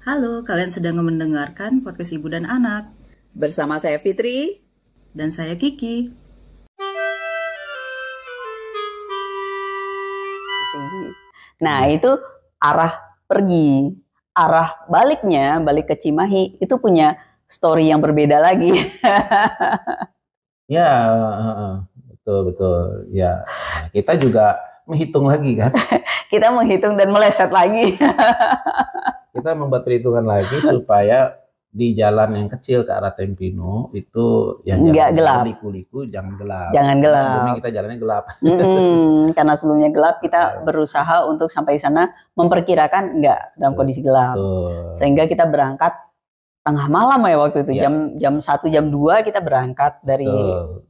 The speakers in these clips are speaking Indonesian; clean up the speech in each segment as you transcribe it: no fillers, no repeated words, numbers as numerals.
Halo, kalian sedang mendengarkan podcast Ibu dan Anak. Bersama saya Fitri. Dan saya Kiki. Nah, itu arah pergi. Arah baliknya, balik ke Cimahi, itu punya story yang berbeda lagi. Ya, betul. Ya, nah, kita juga menghitung lagi kan. Kita menghitung dan meleset lagi. Kita membuat perhitungan lagi supaya di jalan yang kecil ke arah Tempino itu yang nggak gelap, liku-liku jangan gelap. Jangan gelap. Sebelumnya kita jalannya gelap. Karena sebelumnya gelap, kita berusaha untuk sampai di sana memperkirakan nggak dalam kondisi gelap. Sehingga kita berangkat tengah malam ya waktu itu, jam 1, jam 2 kita berangkat dari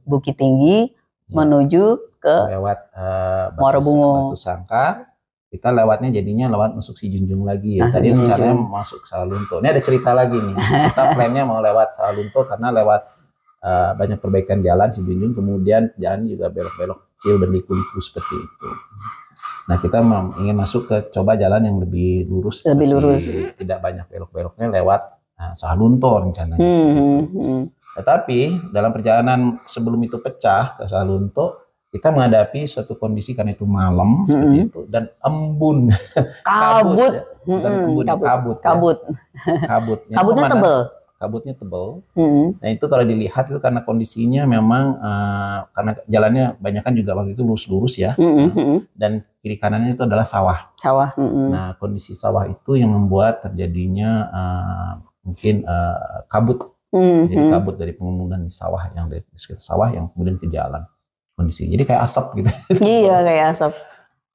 Bukit Tinggi menuju ke lewat Muarabungo. Batu Sangkar. Kita lewatnya jadinya lewat masuk Si Junjung lagi ya. Tadi rencananya masuk Sawalunto. Ini ada cerita lagi nih. Kita plannya mau lewat Sawalunto karena lewat banyak perbaikan jalan Si Junjung, kemudian jalan juga belok-belok kecil berliku-liku seperti itu. Nah, kita ingin masuk ke coba jalan yang lebih lurus. Tidak banyak belok-beloknya lewat Sawalunto rencananya. Tetapi dalam perjalanan sebelum itu pecah ke Sawalunto, kita menghadapi suatu kondisi karena itu malam seperti itu dan embun, kabut, kabutnya tebal. Nah, itu kalau dilihat itu karena kondisinya memang karena jalannya banyak kan juga waktu itu lurus-lurus ya, dan kiri kanannya itu adalah sawah. Nah, kondisi sawah itu yang membuat terjadinya mungkin kabut, jadi kabut dari pengemunan di sawah yang dari sekitar sawah yang kemudian ke jalan. Kondisi jadi kayak asap gitu. Iya, kayak asap.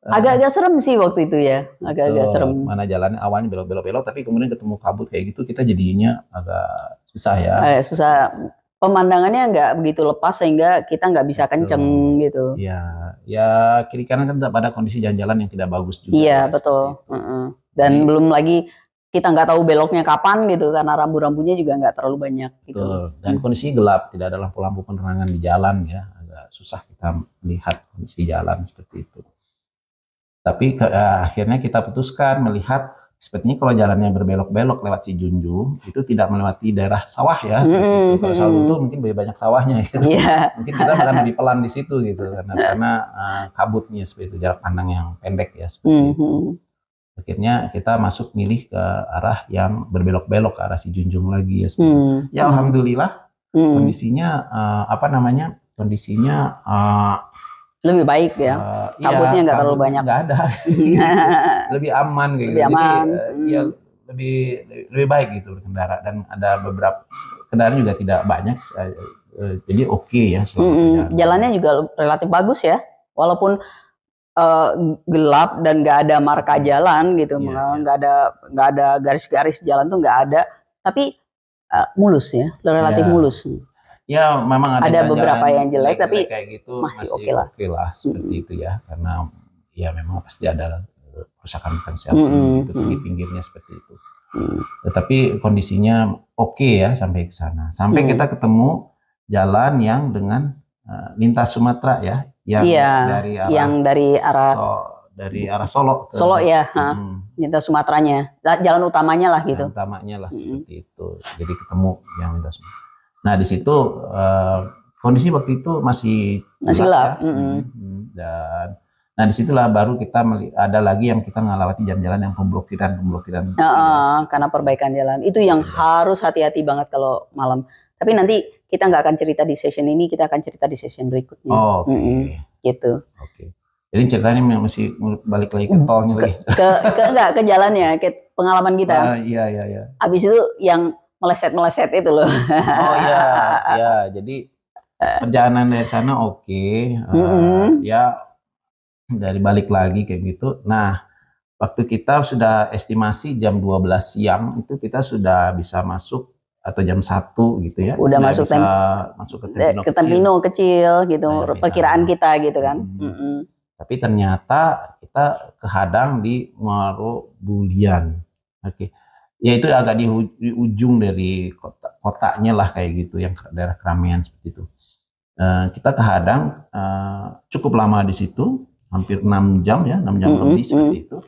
Agak-agak serem sih waktu itu ya, agak-agak serem. Mana jalannya awalnya belok-belok tapi kemudian ketemu kabut kayak gitu, kita jadinya agak susah ya. Susah. Pemandangannya nggak begitu lepas sehingga kita nggak bisa kenceng gitu. Ya kiri kanan kan pada kondisi jalan-jalan yang tidak bagus juga. Iya, betul. Dan jadi, belum lagi kita nggak tahu beloknya kapan gitu karena rambu-rambunya juga nggak terlalu banyak gitu. Betul. Dan kondisi gelap, tidak ada lampu-lampu penerangan di jalan ya. Susah kita melihat kondisi jalan seperti itu. Tapi akhirnya kita putuskan melihat sepertinya kalau jalannya berbelok-belok lewat Si Junjung itu tidak melewati daerah sawah ya seperti itu. Kalau Sawalunto mungkin lebih banyak sawahnya gitu. Mungkin kita akan lebih pelan di situ gitu karena kabutnya seperti itu, jarak pandang yang pendek ya seperti itu. Akhirnya kita milih ke arah yang berbelok-belok ke arah Si Junjung lagi ya seperti itu. Ya alhamdulillah kondisinya kondisinya lebih baik ya, kabutnya nggak terlalu banyak, nggak ada, lebih aman gitu. Jadi lebih baik gitu berkendara, dan ada beberapa kendaraan juga tidak banyak, jadi oke ya. Jalannya juga relatif bagus ya, walaupun gelap dan nggak ada marka jalan gitu, nggak ada garis-garis jalan tuh nggak ada, tapi mulus ya, relatif mulus. Ya memang ada beberapa yang jelek tapi kayak gitu masih oke lah seperti itu ya, karena ya memang pasti ada kerusakan konstruksi di pinggirnya seperti itu. Tetapi kondisinya oke ya sampai ke sana. Sampai kita ketemu jalan yang dengan lintas Sumatera ya, yang dari arah Solo ke Solo ya, lintas Sumateranya, jalan utamanya lah gitu. Utamanya lah seperti itu. Jadi ketemu yang lintas Sumatera. Nah, di situ kondisi waktu itu masih gelap. Dan disitulah baru kita ada lagi yang kita ngelewati jalan-jalan yang pemblokiran. Karena perbaikan jalan itu yang harus hati-hati banget kalau malam. Tapi nanti kita nggak akan cerita di session ini, kita akan cerita di session berikutnya. Gitu. Jadi ceritanya masih balik lagi ke tolnya lagi. Ke jalannya, ke pengalaman kita. Iya. Abis itu yang meleset itu loh. Jadi perjalanan dari sana ya dari balik lagi kayak gitu. Nah, waktu kita sudah estimasi jam 12 siang itu kita sudah bisa masuk, atau jam 1 gitu ya. Udah masuk ke Tempino kecil gitu, perkiraan kita gitu kan. Tapi ternyata kita kehadang di Muarobulian. Ya itu agak di ujung dari kotanya lah kayak gitu, yang daerah keramaian seperti itu. Kita kehadang cukup lama di situ, hampir 6 jam ya, 6 jam lebih seperti itu.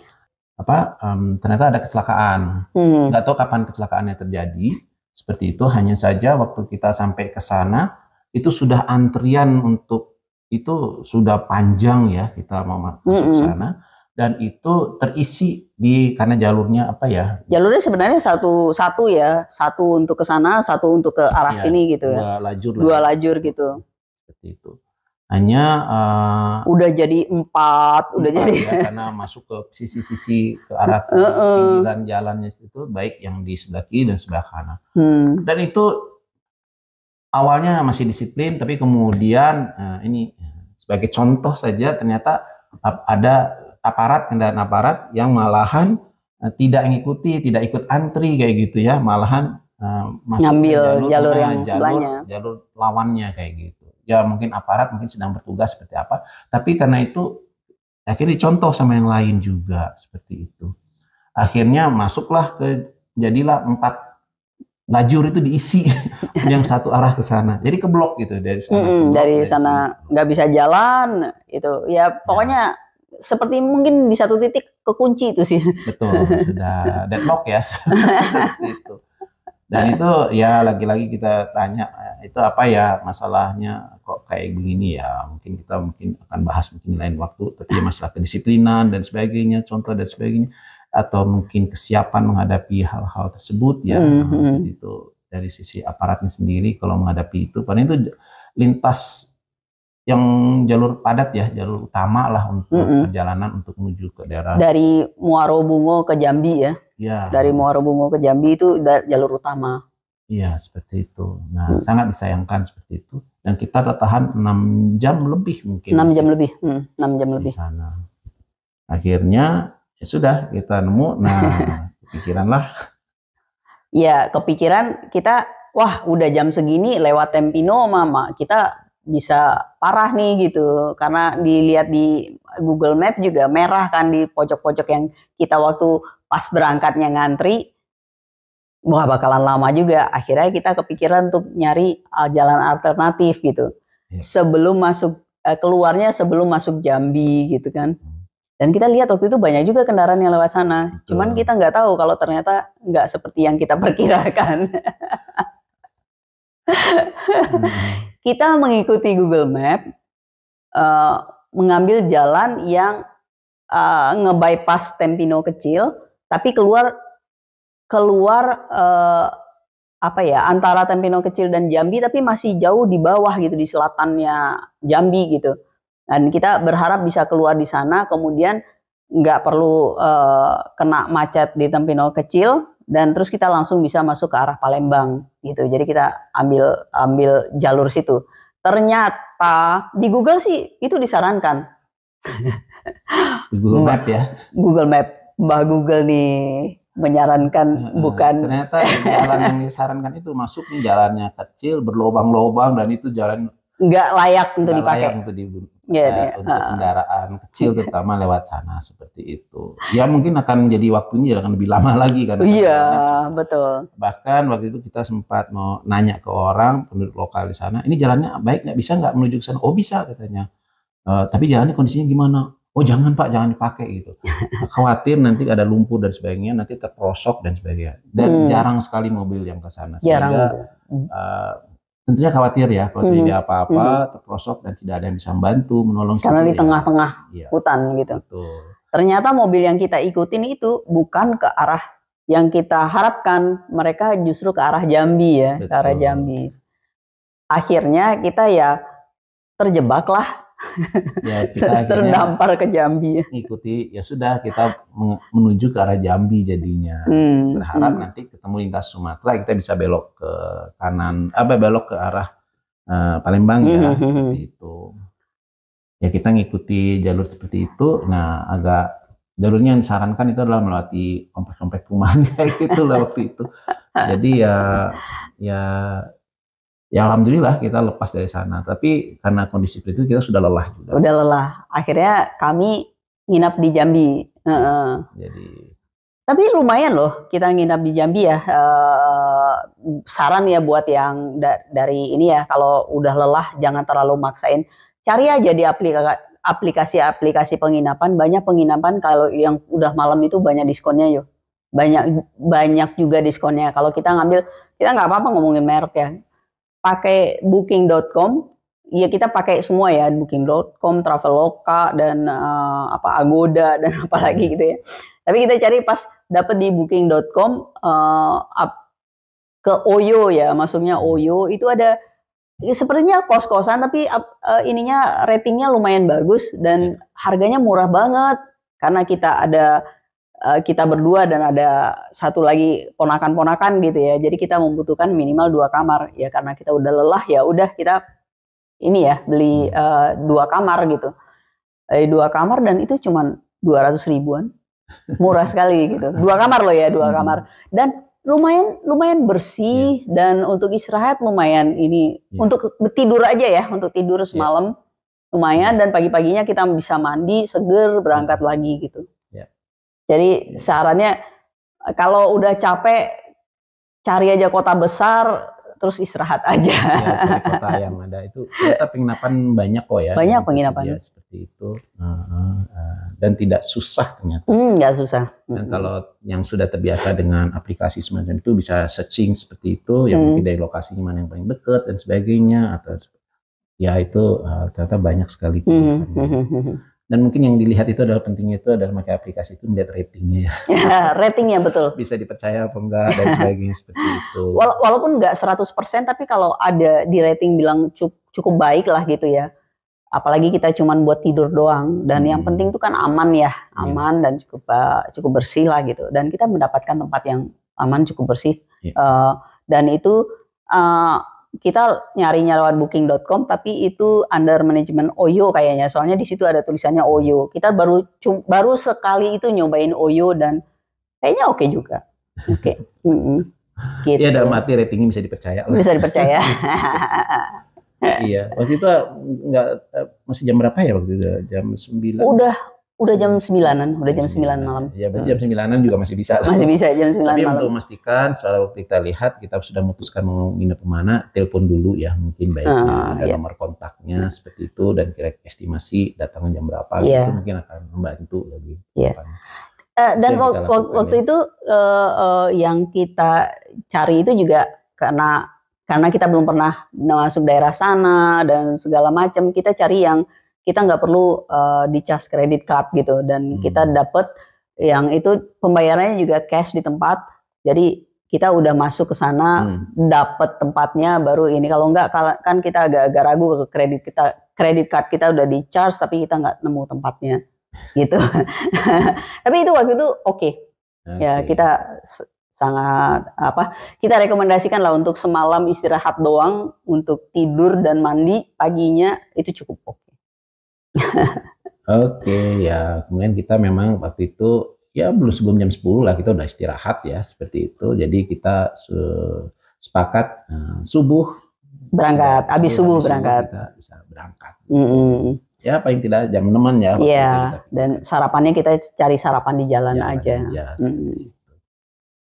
ternyata ada kecelakaan. Nggak tahu kapan kecelakaannya terjadi. Seperti itu, hanya saja waktu kita sampai ke sana itu sudah antrian untuk itu sudah panjang ya, kita mau masuk ke sana, dan itu terisi karena jalurnya jalurnya sebenarnya satu ya, satu untuk ke sana, satu untuk ke arah sini gitu ya, dua lajur gitu, seperti itu. Hanya udah jadi 4 udah jadi ya, karena masuk ke sisi-sisi ke arah pinggiran jalannya itu, baik yang di sebelah kiri dan sebelah kanan. Dan itu awalnya masih disiplin, tapi kemudian ini sebagai contoh saja, ternyata ada kendaraan aparat yang malahan tidak mengikuti, tidak ikut antri kayak gitu ya, malahan masuk ngambil jalur yang sebelahnya, jalur lawannya kayak gitu. Ya mungkin aparat mungkin sedang bertugas seperti apa, tapi karena itu akhirnya dicontoh sama yang lain juga seperti itu. Akhirnya jadilah 4 lajur itu diisi yang satu arah ke sana, jadi keblok gitu dari sana. Dari sana nggak bisa jalan itu ya, pokoknya seperti mungkin di satu titik kekunci itu sih. Betul, sudah deadlock ya. Seperti itu. Dan itu ya lagi-lagi kita tanya itu apa ya masalahnya kok kayak begini ya, mungkin kita akan bahas mungkin lain waktu, tapi ya masalah kedisiplinan dan sebagainya, contoh dan sebagainya, atau mungkin kesiapan menghadapi hal-hal tersebut ya. Itu dari sisi aparatnya sendiri kalau menghadapi itu, paling itu lintas yang jalur padat ya, jalur utama lah untuk perjalanan untuk menuju ke daerah. Dari Muaro Bungo ke Jambi ya. Ya. Dari Muaro Bungo ke Jambi itu jalur utama. Iya, seperti itu. Nah, sangat disayangkan seperti itu. Dan kita tertahan 6 jam lebih mungkin. 6 jam lebih. 6 jam lebih. Di sana. Akhirnya ya sudah kita nemu. Nah, kepikiran lah. Ya, kepikiran kita, wah udah jam segini lewat Tempino mama, kita bisa parah nih gitu, karena dilihat di Google Map juga merah kan di pojok-pojok yang kita waktu pas berangkatnya ngantri, wah bakalan lama juga. Akhirnya kita kepikiran untuk nyari jalan alternatif gitu, sebelum keluarnya sebelum masuk Jambi gitu kan. Dan kita lihat waktu itu banyak juga kendaraan yang lewat sana. Cuman kita nggak tahu kalau ternyata nggak seperti yang kita perkirakan. Kita mengikuti Google Map, mengambil jalan yang nge-bypass Tempino kecil, tapi keluar antara Tempino kecil dan Jambi, tapi masih jauh di bawah gitu, di selatannya Jambi gitu. Dan kita berharap bisa keluar di sana, kemudian nggak perlu kena macet di Tempino kecil, dan terus kita langsung bisa masuk ke arah Palembang gitu. Jadi kita ambil jalur situ. Ternyata di Google sih itu disarankan. Di Google Map ya. Google Map, Mbah Google nih menyarankan bukan. Ternyata jalan yang disarankan itu masuk nih jalannya kecil, berlobang-lobang, dan itu jalan nggak layak untuk dipakai. Layak untuk untuk kendaraan kecil terutama lewat sana seperti itu. Ya mungkin akan jadi waktunya akan lebih lama lagi kan. Iya, betul. Bahkan waktu itu kita sempat mau nanya ke orang penduduk lokal di sana, ini jalannya baik nggak, bisa nggak menuju ke sana? Oh bisa katanya. Tapi jalannya kondisinya gimana? Oh jangan Pak, jangan dipakai gitu. Khawatir nanti ada lumpur dan sebagainya, nanti terperosok dan sebagainya. Dan jarang sekali mobil yang ke sana. Sehingga tentunya khawatir ya kalau terjadi apa-apa, terperosok dan tidak ada yang bisa membantu, menolong. Karena di tengah-tengah hutan gitu. Betul. Ternyata mobil yang kita ikutin itu bukan ke arah yang kita harapkan, mereka justru ke arah Jambi ya. Betul. Ke arah Jambi. Akhirnya kita ya terjebak lah. Ya, kita terdampar ke Jambi. Ikuti, ya sudah kita menuju ke arah Jambi jadinya. Berharap nanti ketemu lintas Sumatera, kita bisa belok ke kanan, belok ke arah Palembang ya, seperti itu. Ya kita ngikuti jalur seperti itu. Nah jalurnya yang disarankan itu adalah melewati komplek-komplek perumahan kayak gitu lah waktu itu. Jadi ya alhamdulillah kita lepas dari sana, tapi karena kondisi itu kita sudah lelah juga. Udah lelah. Akhirnya kami nginap di Jambi. Tapi lumayan loh kita nginap di Jambi ya. Saran ya buat yang dari ini ya, kalau udah lelah jangan terlalu maksain. Cari aja di aplikasi-aplikasi penginapan, banyak penginapan kalau yang udah malam itu banyak diskonnya yo. Banyak juga diskonnya. Kalau kita ngambil, kita nggak apa-apa ngomongin merek ya. Pakai booking.com, ya kita pakai semua ya, booking.com, Traveloka dan Agoda dan apalagi gitu ya. Tapi kita cari pas dapet di booking.com ke Oyo ya, masuknya Oyo itu ada sepertinya kos-kosan tapi ininya ratingnya lumayan bagus dan harganya murah banget karena kita berdua dan ada satu lagi ponakan-ponakan gitu ya. Jadi kita membutuhkan minimal 2 kamar ya, karena kita udah lelah ya udah kita ini ya beli 2 kamar gitu. 2 kamar dan itu cuma 200 ribuan. Murah sekali gitu. 2 kamar loh ya, 2 kamar. Dan lumayan bersih dan untuk istirahat lumayan ini untuk tidur aja ya, untuk tidur semalam lumayan dan pagi-paginya kita bisa mandi, seger, berangkat lagi gitu. Jadi sarannya kalau udah capek cari aja kota besar terus istirahat aja. Ya, cari kota yang ada itu. Ternyata penginapan banyak kok ya. Banyak penginapan seperti itu dan tidak susah ternyata. Nggak susah. Dan kalau yang sudah terbiasa dengan aplikasi semacam itu bisa searching seperti itu, yang mungkin dari lokasinya mana yang paling dekat dan sebagainya atau ya itu ternyata banyak sekali. Dan mungkin yang dilihat itu adalah pentingnya itu adalah pakai aplikasi itu melihat ratingnya ya. Ratingnya betul. Bisa dipercaya apa enggak dan sebagainya seperti itu. Walaupun enggak 100% tapi kalau ada di rating bilang cukup baik lah gitu ya. Apalagi kita cuman buat tidur doang dan yang penting itu kan aman ya, aman dan cukup bersih lah gitu. Dan kita mendapatkan tempat yang aman, cukup bersih. Dan itu kita nyarinya lewat booking.com tapi itu under manajemen Oyo kayaknya, soalnya di situ ada tulisannya Oyo. Kita baru sekali itu nyobain Oyo dan kayaknya oke juga. Oke. Gitu. Ya dalam arti ratingnya bisa dipercaya. Bisa dipercaya. Iya, waktu itu masih jam berapa ya waktu itu? Jam 9. Udah jam 9-an, udah jam 9 malam. Ya, jam 9-an juga masih bisa. Masih bisa jam 9 Tapi malam. untuk memastikan soal waktu kita lihat, kita sudah memutuskan mau nginep kemana, telepon dulu ya, mungkin baiknya ada nomor kontaknya seperti itu dan kira estimasi datangnya jam berapa itu mungkin akan membantu lebih. Dan waktu itu yang kita cari itu juga karena kita belum pernah masuk daerah sana dan segala macam, kita cari yang kita nggak perlu di-charge credit card gitu dan kita dapat yang itu pembayarannya juga cash di tempat. Jadi kita udah masuk ke sana dapat tempatnya baru ini. Kalau nggak kan kita agak ragu ke kredit card kita udah di-charge tapi kita nggak nemu tempatnya gitu. Tapi itu waktu itu oke. Ya kita sangat kita rekomendasikan lah untuk semalam istirahat doang untuk tidur dan mandi paginya itu cukup oke. Oke, ya kemudian kita memang waktu itu ya sebelum jam 10 lah kita udah istirahat ya seperti itu. Jadi kita sepakat subuh berangkat, habis subuh berangkat. Kita bisa berangkat. Ya paling tidak jam 6 ya. Iya, dan sarapannya kita cari sarapan di jalan aja.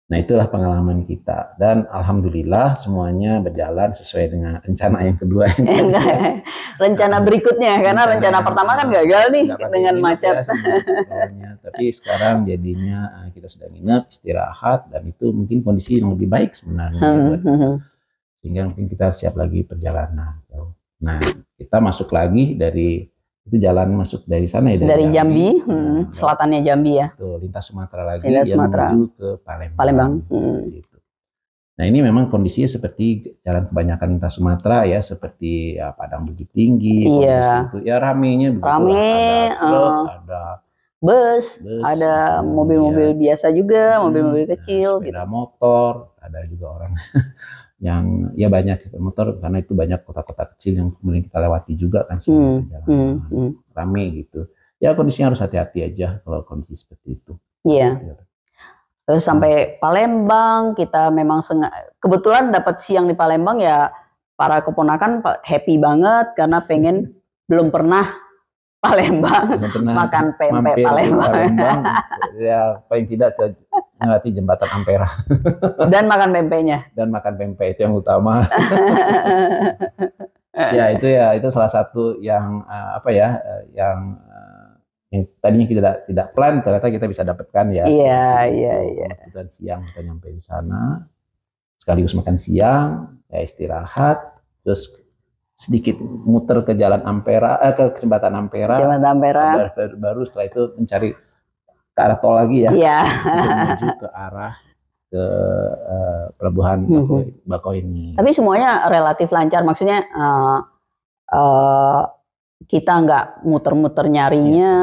Nah itulah pengalaman kita dan alhamdulillah semuanya berjalan sesuai dengan rencana yang kedua. Rencana berikutnya karena rencana pertama kan gagal nih dengan macet. Tapi sekarang jadinya kita sudah nginep, istirahat dan itu mungkin kondisi yang lebih baik sebenarnya. Sehingga mungkin kita siap lagi perjalanan. Nah kita masuk lagi dari itu jalan masuk dari sana ya dari Jambi, selatannya Jambi ya. Tuh, lintas Sumatera lagi yang menuju ke Palembang. Gitu. Nah ini memang kondisinya seperti jalan kebanyakan lintas Sumatera ya, seperti Padang Bukit Tinggi, itu ya ramenya begitu. Ada truk, ada bus, ada mobil-mobil biasa juga, mobil-mobil kecil, sepeda motor, ada juga orang yang ya banyak motor karena itu banyak kota-kota kecil yang kemudian kita lewati juga kan rame gitu. Ya kondisinya harus hati-hati aja kalau kondisi seperti itu. Iya. Terus sampai Palembang kita memang kebetulan dapat siang di Palembang ya, para keponakan happy banget karena pengen belum pernah Palembang makan pempek Palembang. Ya paling tidak melewati jembatan Ampera dan makan pempeknya. Dan makan pempek itu yang utama. Ya itu salah satu yang yang tadinya kita tidak plan, ternyata kita bisa dapatkan ya. Iya. Kemudian siang kita nyampe di sana, sekaligus makan siang, ya istirahat, terus sedikit muter ke Jalan Ampera, ke Jembatan Ampera. Baru setelah itu mencari ke arah tol lagi ya. Iya. Menuju ke arah ke pelabuhan Bakauheni. Tapi semuanya relatif lancar, maksudnya kita nggak muter-muter nyarinya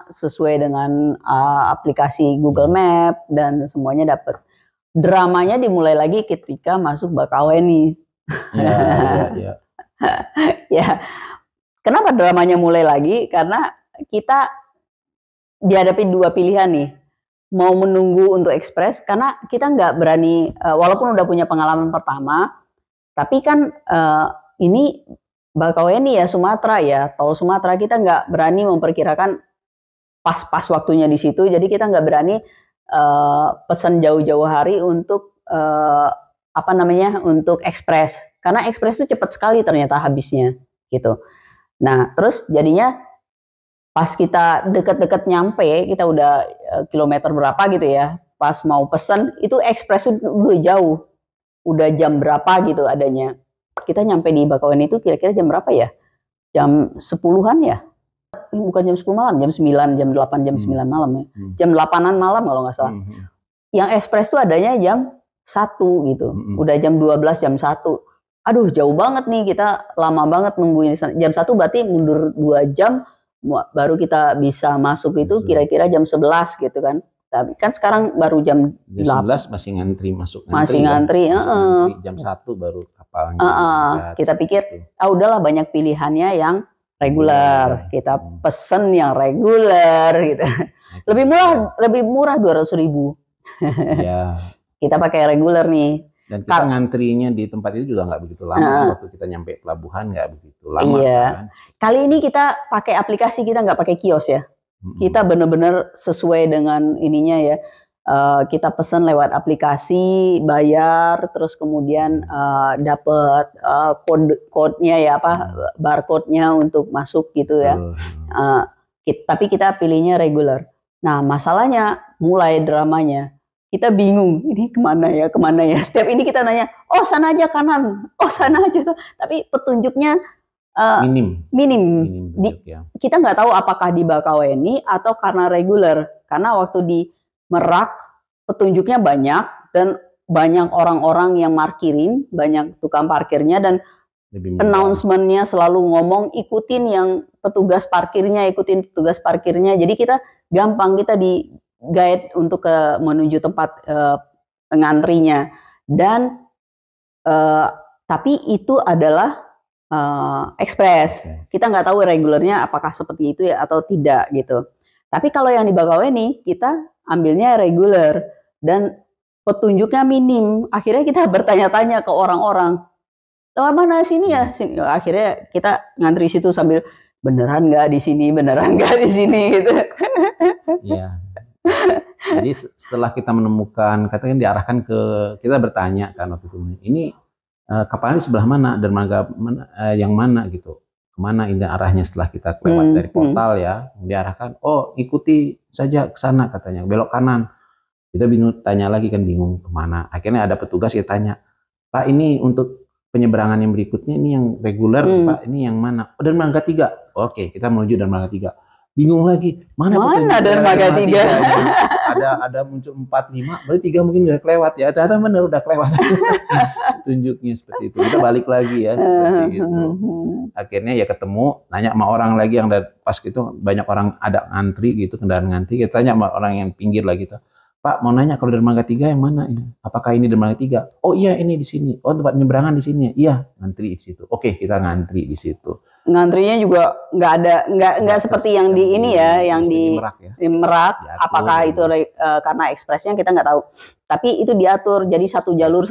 sesuai dengan aplikasi Google Map dan semuanya dapat. Dramanya dimulai lagi ketika masuk Bakauheni. Iya. Ya, kenapa dramanya mulai lagi? Karena kita dihadapi dua pilihan nih. Mau menunggu untuk ekspres, karena kita nggak berani, walaupun udah punya pengalaman pertama, tapi kan ini Bakauheni ya Sumatera ya, tol Sumatera, kita nggak berani memperkirakan pas waktunya di situ, jadi kita nggak berani pesan jauh-jauh hari untuk untuk ekspres, karena ekspres itu cepat sekali ternyata habisnya gitu. Nah terus jadinya pas kita deket-deket nyampe, kita udah kilometer berapa gitu ya, pas mau pesen itu ekspres udah jauh, udah jam berapa gitu adanya. Kita nyampe di Bakauheni itu kira-kira jam berapa ya? Jam 10-an ya? Bukan jam 10 malam, jam 9, jam 8, jam 9 malam ya. Jam 8-an malam kalau nggak salah. Yang ekspres itu adanya jam 1 gitu. Udah jam 12, jam 1. Aduh jauh banget nih, kita lama banget nungguin. Jam 1 berarti mundur 2 jam, baru kita bisa masuk itu kira-kira jam 11 gitu kan. Tapi kan sekarang baru jam 11 masih ngantri masuk. Masih ngantri. Jam 1 baru kapalnya. Kita pikir, udahlah banyak pilihannya yang reguler. Kita pesen yang reguler gitu. Lebih murah 200.000. Ya. Kita pakai reguler nih. Dan kita ngantrinya di tempat itu juga nggak begitu lama. Waktu kita nyampe pelabuhan nggak begitu lama. Iya. Kan? Kali ini kita pakai aplikasi, kita nggak pakai kios ya. Kita benar-benar sesuai dengan ininya ya. Kita pesan lewat aplikasi, bayar, terus kemudian dapat code-nya ya, barcode-nya untuk masuk gitu ya. Tapi kita pilihnya reguler. Nah masalahnya mulai dramanya. Kita bingung, ini kemana ya. Setiap ini kita nanya, oh sana aja kanan, oh sana aja. Tapi petunjuknya minim. Ya. Kita nggak tahu apakah di Bakauheni atau karena reguler. Karena waktu di Merak, petunjuknya banyak, dan banyak orang-orang yang markirin, banyak tukang parkirnya, dan announcement-nya selalu ngomong, ikutin yang petugas parkirnya. Jadi kita gampang, kita di guide untuk menuju tempat ngantrinya. Dan tapi itu adalah ekspres. Kita nggak tahu regulernya apakah seperti itu ya atau tidak gitu. Tapi kalau yang di Bakauheni kita ambilnya reguler dan petunjuknya minim. Akhirnya kita bertanya-tanya ke orang-orang, lewat mana sini ya? Sini. Akhirnya kita ngantri situ sambil beneran nggak di sini gitu. Iya. Jadi setelah kita menemukan, katanya diarahkan ke, kita bertanya kan waktu itu, ini kapalnya di sebelah mana, dermaga yang mana gitu, kemana ini arahnya. Setelah kita lewat dari portal ya, diarahkan, oh ikuti saja ke sana katanya, belok kanan. Kita bingung, tanya lagi kan bingung kemana. Akhirnya ada petugas, kita tanya, Pak ini untuk penyeberangan yang berikutnya ini yang reguler, Pak ini yang mana? Oh, dermaga 3. Oke, kita menuju dermaga 3. Bingung lagi, mana dermaga 3? Ada muncul 4, 5, berarti 3 mungkin udah kelewat ya. Ternyata benar udah kelewat. Tunjuknya seperti itu. Kita balik lagi ya seperti itu. Akhirnya ya ketemu, nanya sama orang lagi yang pas gitu, banyak orang ada ngantri gitu, kendaraan ngantri. Kita tanya sama orang yang pinggir lagi gitu. Pak mau nanya kalau dermaga 3 yang mana ya? Apakah ini dermaga 3? Oh iya ini di sini. Oh tempat penyeberangan di sini. Iya, ngantri di situ. Oke, kita ngantri di situ. Ngantrinya juga nggak seperti yang di ini ya, yang di Merak ya. Di Merak. Apakah itu karena ekspresnya kita nggak tahu. Tapi itu diatur, jadi satu jalur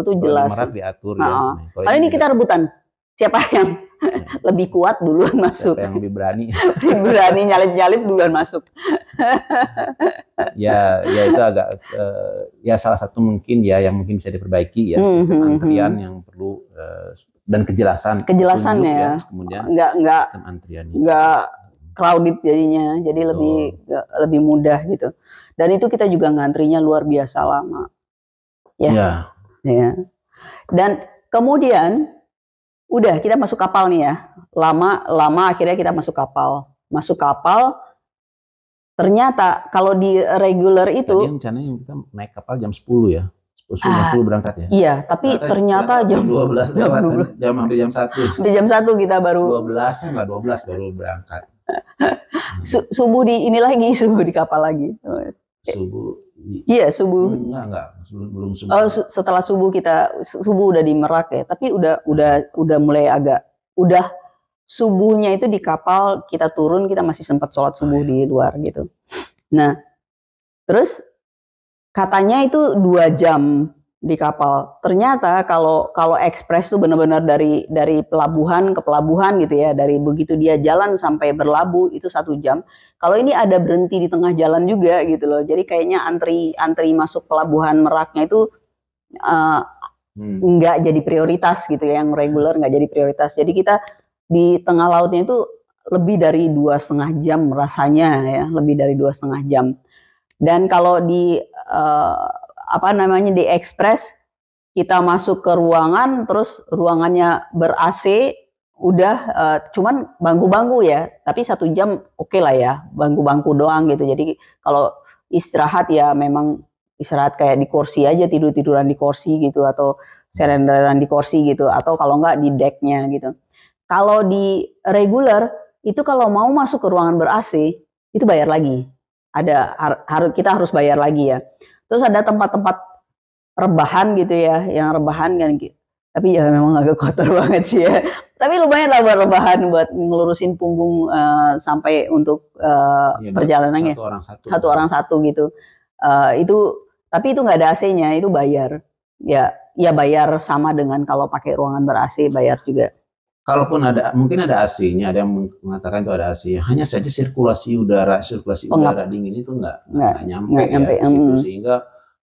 itu jelas. Di Merak diatur ya. Kali ini kita rebutan. Siapa yang Lebih kuat duluan masuk. Siapa yang lebih berani? Berani nyalip-nyalip duluan masuk. Ya itu agak ya salah satu mungkin ya yang mungkin bisa diperbaiki ya, sistem antrian yang perlu dan kejelasannya ya. Kemudian nggak sistem antriannya nggak crowded jadinya, jadi lebih mudah gitu. Dan itu kita juga ngantrinya luar biasa lama. Ya. Dan kemudian udah kita masuk kapal nih ya. Lama akhirnya kita masuk kapal. Ternyata kalau di regular itu tadi rencananya kita naik kapal jam 10 ya. 10 berangkat ya. Iya, tapi ternyata jam 12 hampir jam 1. Di jam 1 kita baru 12 baru berangkat. Subuh di kapal lagi. Subuh. Iya, subuh. Enggak, belum subuh. Oh, setelah subuh udah di Merak ya, tapi udah mulai udah subuhnya itu di kapal, kita turun, kita masih sempat sholat subuh di luar gitu. Nah, terus katanya itu 2 jam di kapal. Ternyata kalau ekspres tuh benar-benar dari pelabuhan ke pelabuhan gitu ya, dari begitu dia jalan sampai berlabuh itu 1 jam. Kalau ini ada berhenti di tengah jalan juga gitu loh. Jadi kayaknya antri masuk pelabuhan Meraknya itu nggak jadi prioritas gitu ya, yang reguler nggak jadi prioritas. Jadi kita di tengah lautnya itu lebih dari 2,5 jam rasanya ya, lebih dari 2,5 jam. Dan kalau di di ekspres kita masuk ke ruangan, terus ruangannya ber-AC, udah cuman bangku-bangku ya, tapi 1 jam oke lah ya, bangku-bangku doang gitu. Jadi kalau istirahat ya memang istirahat kayak di kursi aja, tiduran di kursi gitu, atau serenderan di kursi gitu, atau kalau enggak di decknya gitu. Kalau di regular itu kalau mau masuk ke ruangan ber-AC itu bayar lagi. Kita harus bayar lagi ya. Terus ada tempat-tempat rebahan gitu ya, yang rebahan kan. Tapi ya memang agak kotor banget sih ya. Tapi lumayan lah buat rebahan, buat ngelurusin punggung sampai untuk perjalanannya. Satu orang satu gitu. Tapi itu nggak ada AC-nya, itu bayar. Ya bayar sama dengan kalau pakai ruangan ber-AC, bayar juga. Kalaupun mungkin ada AC-nya, ada yang mengatakan itu ada AC. Hanya saja sirkulasi udara dingin itu nggak nyampe ya, situ, sehingga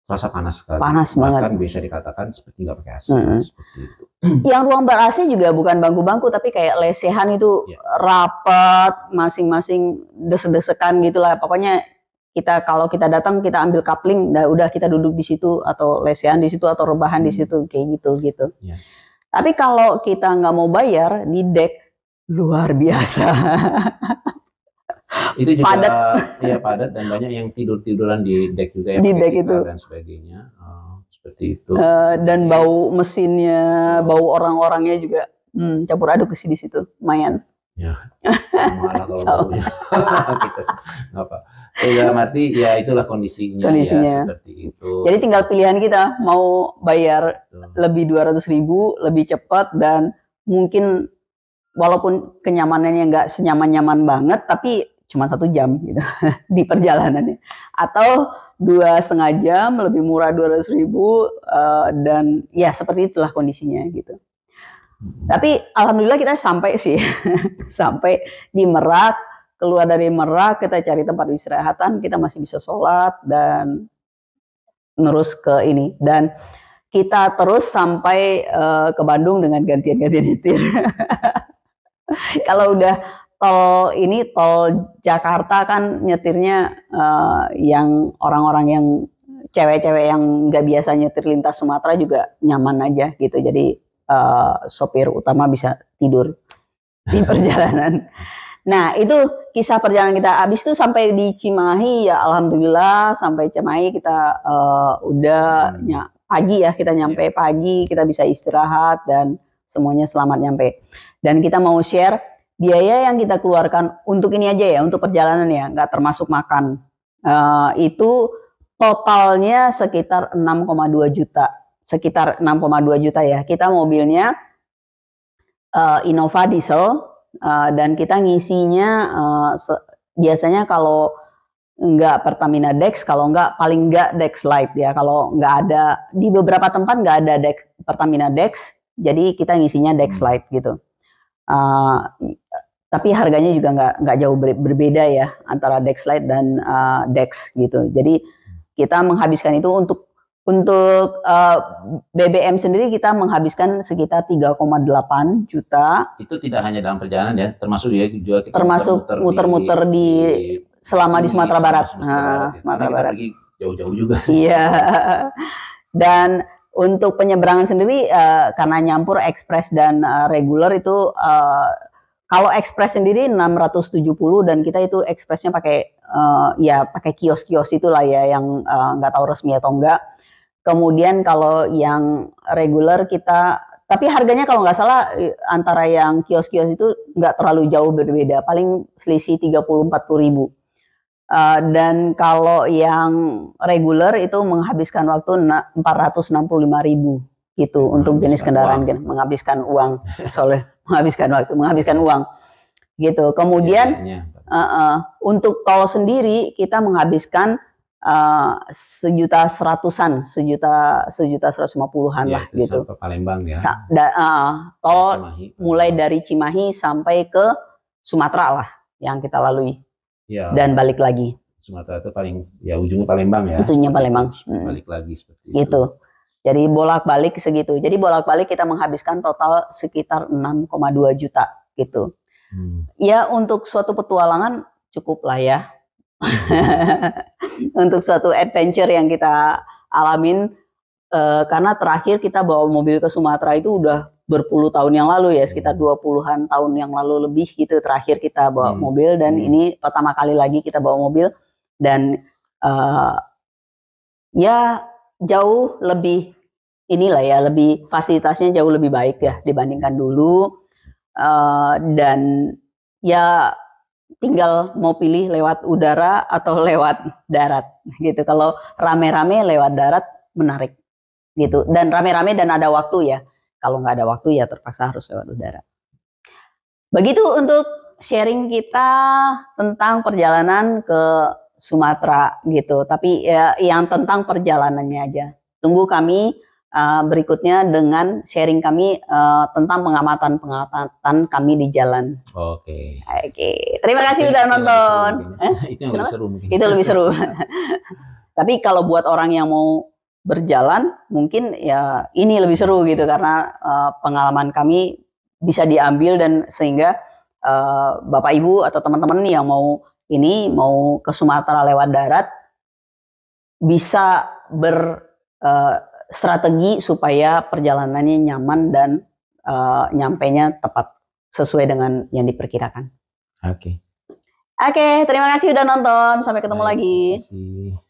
terasa panas sekali. Panas banget. Bahkan bisa dikatakan seperti nggak pakai AC. Seperti itu. Yang ruang ber-AC juga bukan bangku-bangku, tapi kayak lesehan itu rapat, masing-masing des-desekan gitulah. Pokoknya kalau kita datang kita ambil kapling, udah kita duduk di situ, atau lesehan di situ, atau rebahan di situ, kayak gitu. Yeah. Tapi kalau kita nggak mau bayar di deck, luar biasa. Itu juga padat dan banyak yang tiduran di deck juga ya, di deck itu dan sebagainya. Seperti itu. Dan bau mesinnya, bau orang-orangnya juga campur aduk di situ, lumayan. Ya, sama lah kalau baunya. Kita nggak apa. Dalam arti ya itulah kondisinya. Ya, seperti itu. Jadi tinggal pilihan kita mau bayar lebih 200.000, lebih cepat, dan mungkin walaupun kenyamanannya nggak senyaman-nyaman banget, tapi cuma 1 jam gitu di perjalanannya. Atau 2,5 jam lebih murah 200.000, dan ya seperti itulah kondisinya gitu. Tapi alhamdulillah kita sampai sih, sampai di Merak. Keluar dari Merak, kita cari tempat istirahatan, kita masih bisa sholat dan terus ke ini. Dan kita terus sampai ke Bandung dengan gantian-gantian nyetir. Kalau udah tol Jakarta kan nyetirnya yang orang-orang yang cewek-cewek yang nggak biasa nyetir lintas Sumatera juga nyaman aja gitu. Jadi sopir utama bisa tidur di perjalanan. Nah, itu kisah perjalanan kita. Habis itu sampai di Cimahi, ya alhamdulillah sampai Cimahi kita pagi ya, kita nyampe pagi, kita bisa istirahat dan semuanya selamat nyampe. Dan kita mau share biaya yang kita keluarkan untuk ini aja ya, untuk perjalanan ya, nggak termasuk makan. Itu totalnya sekitar 6,2 juta. Sekitar 6,2 juta ya. Kita mobilnya Innova diesel. Dan kita ngisinya biasanya kalau nggak Pertamina Dex, kalau nggak paling nggak Dex Lite ya. Kalau nggak ada, di beberapa tempat nggak ada Pertamina Dex, jadi kita ngisinya Dex Lite gitu. Tapi harganya juga nggak jauh berbeda ya antara Dexlite dan Dex gitu. Jadi kita menghabiskan itu untuk BBM sendiri kita menghabiskan sekitar 3,8 juta. Itu tidak hanya dalam perjalanan ya, termasuk ya juga kita termasuk muter-muter selama di Sumatera Barat. Sumatera Barat. Pergi jauh-jauh juga. Iya. Dan untuk penyeberangan sendiri karena nyampur ekspres dan reguler itu kalau ekspres sendiri 670 dan kita itu ekspresnya pakai pakai kios-kios itulah ya yang nggak tahu resmi atau enggak. Kemudian kalau yang reguler kita, tapi harganya kalau nggak salah antara yang kios-kios itu nggak terlalu jauh berbeda, paling selisih 30-40 ribu. Dan kalau yang reguler itu menghabiskan waktu 465 ribu gitu untuk jenis kendaraan, menghabiskan uang, soalnya menghabiskan uang gitu. Kemudian untuk tol sendiri kita menghabiskan 1.100-an, 1.150-an lah gitu. Sampai Palembang ya. Tol mulai dari Cimahi sampai ke Sumatera lah yang kita lalui. Ya. Dan balik lagi. Sumatera itu paling ya ujungnya Palembang ya. Ujungnya Palembang. Balik lagi seperti itu. Gitu. Jadi bolak-balik segitu. Jadi bolak-balik kita menghabiskan total sekitar 6,2 juta gitu. Ya untuk suatu petualangan cukup lah ya. Untuk suatu adventure yang kita alamin karena terakhir kita bawa mobil ke Sumatera itu udah berpuluh tahun yang lalu ya, sekitar 20-an tahun yang lalu lebih gitu terakhir kita bawa mobil, dan ini pertama kali lagi kita bawa mobil dan ya jauh lebih inilah ya, lebih fasilitasnya jauh lebih baik ya dibandingkan dulu, dan ya tinggal mau pilih lewat udara atau lewat darat gitu. Kalau rame-rame lewat darat menarik gitu, dan rame-rame dan ada waktu ya. Kalau nggak ada waktu ya terpaksa harus lewat udara. Begitu untuk sharing kita tentang perjalanan ke Sumatera gitu. Tapi ya yang tentang perjalanannya aja. Tunggu kami berikutnya dengan sharing kami tentang pengamatan kami di jalan. Oke. Terima kasih udah nonton. Itu yang lebih seru mungkin. Itu lebih seru. Tapi kalau buat orang yang mau berjalan mungkin ya ini lebih seru gitu, karena pengalaman kami bisa diambil dan sehingga Bapak Ibu atau teman-teman yang mau ke Sumatera lewat darat bisa strategi supaya perjalanannya nyaman dan nyampainya tepat sesuai dengan yang diperkirakan. Oke, terima kasih udah nonton. Sampai ketemu lagi. Terima kasih.